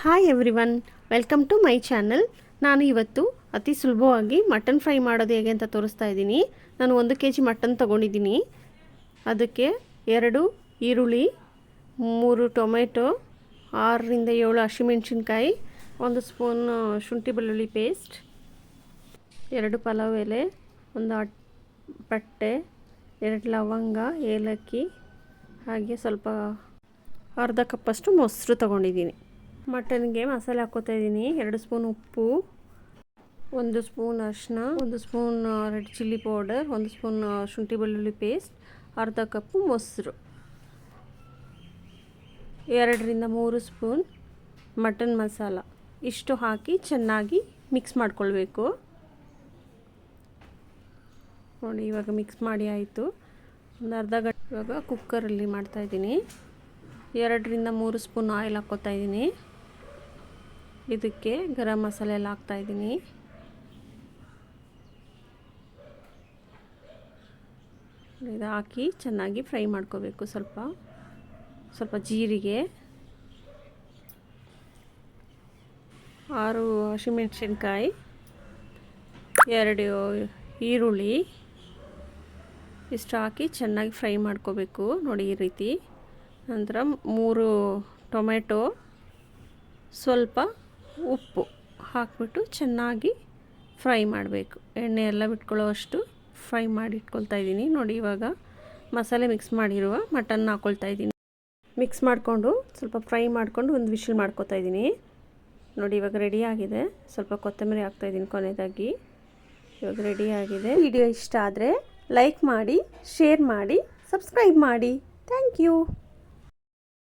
Hi everyone, welcome to my channel. ನಾನು ಇವತ್ತು ಅತಿ ಸುಲಭವಾಗಿ ಮಟನ್ ಫ್ರೈ ಮಾಡೋದು ಹೇಗೆ ಅಂತ ತೋರಿಸ್ತಾ ಇದ್ದೀನಿ. ನಾನು 1 kg ಮಟನ್ ತೊಗೊಂಡಿದ್ದೀನಿ. ಅದಕ್ಕೆ 2 ಈರುಳ್ಳಿ, 3 ಟೊಮೆಟೊ, 6 ರಿಂದ 7 ಹಸಿಮೆಣಸಿನ್ಕಾಯಿ, 1 ಸ್ಪೂನ್ ಶುಂಠಿ ಬೆಳ್ಳುಳ್ಳಿ ಪೇಸ್ಟ್, 2 ಪಲಾವ್ ಎಲೆ, 1 ಪಟ್ಟೆ, 2 ಲವಂಗ, ಏಲಕ್ಕಿ, ಹಾಗೆ ಸ್ವಲ್ಪ ಅರ್ಧ ಕಪ್ಪಷ್ಟು ಮೊಸರು ತೊಗೊಂಡಿದ್ದೀನಿ. ಮಟನ್ಗೆ ಮಸಾಲೆ ಹಾಕ್ಕೋತಾ ಇದ್ದೀನಿ. 2 ಸ್ಪೂನ್ ಉಪ್ಪು, 1 ಸ್ಪೂನ್ ಅರಿಶಿನ, 1 spoon red chilli powder, 1 spoon ಶುಂಠಿ ಬೆಳ್ಳುಳ್ಳಿ ಪೇಸ್ಟ್, ಅರ್ಧ ಕಪ್ಪು ಮೊಸರು, 2 ರಿಂದ 3 ಸ್ಪೂನ್ ಮಟನ್ ಮಸಾಲ. ಇಷ್ಟು ಹಾಕಿ ಚೆನ್ನಾಗಿ ಮಿಕ್ಸ್ ಮಾಡ್ಕೊಳ್ಬೇಕು. ನೋಡಿ, ಇವಾಗ ಮಿಕ್ಸ್ ಮಾಡಿ ಆಯಿತು. ಒಂದು ಅರ್ಧ ಗಂಟೆ ಇವಾಗ ಕುಕ್ಕರಲ್ಲಿ ಮಾಡ್ತಾಯಿದ್ದೀನಿ. 2 ರಿಂದ 3 ಸ್ಪೂನ್ ಆಯಿಲ್ ಹಾಕ್ಕೋತಾ ಇದ್ದೀನಿ. ಇದಕ್ಕೆ ಗರಂ ಮಸಾಲೆ ಎಲ್ಲ ಹಾಕ್ತಾಯಿದ್ದೀನಿ. ಇದು ಹಾಕಿ ಚೆನ್ನಾಗಿ ಫ್ರೈ ಮಾಡ್ಕೋಬೇಕು. ಸ್ವಲ್ಪ ಜೀರಿಗೆ, 6 ಹಸಿಮೆಣಸಿನ್ಕಾಯಿ, 2 ಈರುಳ್ಳಿ, ಇಷ್ಟು ಹಾಕಿ ಚೆನ್ನಾಗಿ ಫ್ರೈ ಮಾಡ್ಕೋಬೇಕು. ನೋಡಿ ಈ ರೀತಿ. ನಂತರ 3 ಟೊಮೆಟೊ, ಸ್ವಲ್ಪ ಉಪ್ಪು ಹಾಕ್ಬಿಟ್ಟು ಚೆನ್ನಾಗಿ ಫ್ರೈ ಮಾಡಬೇಕು. ಎಣ್ಣೆ ಎಲ್ಲ ಬಿಟ್ಕೊಳ್ಳೋ ಅಷ್ಟು ಫ್ರೈ ಮಾಡಿ ಇಟ್ಕೊಳ್ತಾ ಇದ್ದೀನಿ. ನೋಡಿ, ಇವಾಗ ಮಸಾಲೆ ಮಿಕ್ಸ್ ಮಾಡಿರುವ ಮಟನ್ನ ಹಾಕ್ಕೊಳ್ತಾ ಇದ್ದೀನಿ. ಮಿಕ್ಸ್ ಮಾಡಿಕೊಂಡು ಸ್ವಲ್ಪ ಫ್ರೈ ಮಾಡಿಕೊಂಡು ಒಂದು ವಿಶಲ್ ಮಾಡ್ಕೊತಾ ಇದ್ದೀನಿ. ನೋಡಿ, ಇವಾಗ ರೆಡಿ ಆಗಿದೆ. ಸ್ವಲ್ಪ ಕೊತ್ತಂಬರಿ ಹಾಕ್ತಾಯಿದ್ದೀನಿ ಕೊನೆಯದಾಗಿ. ಇವಾಗ ರೆಡಿ ಆಗಿದೆ. ವಿಡಿಯೋ ಇಷ್ಟ ಆದರೆ ಲೈಕ್ ಮಾಡಿ, ಶೇರ್ ಮಾಡಿ, ಸಬ್ಸ್ಕ್ರೈಬ್ ಮಾಡಿ. Thank you.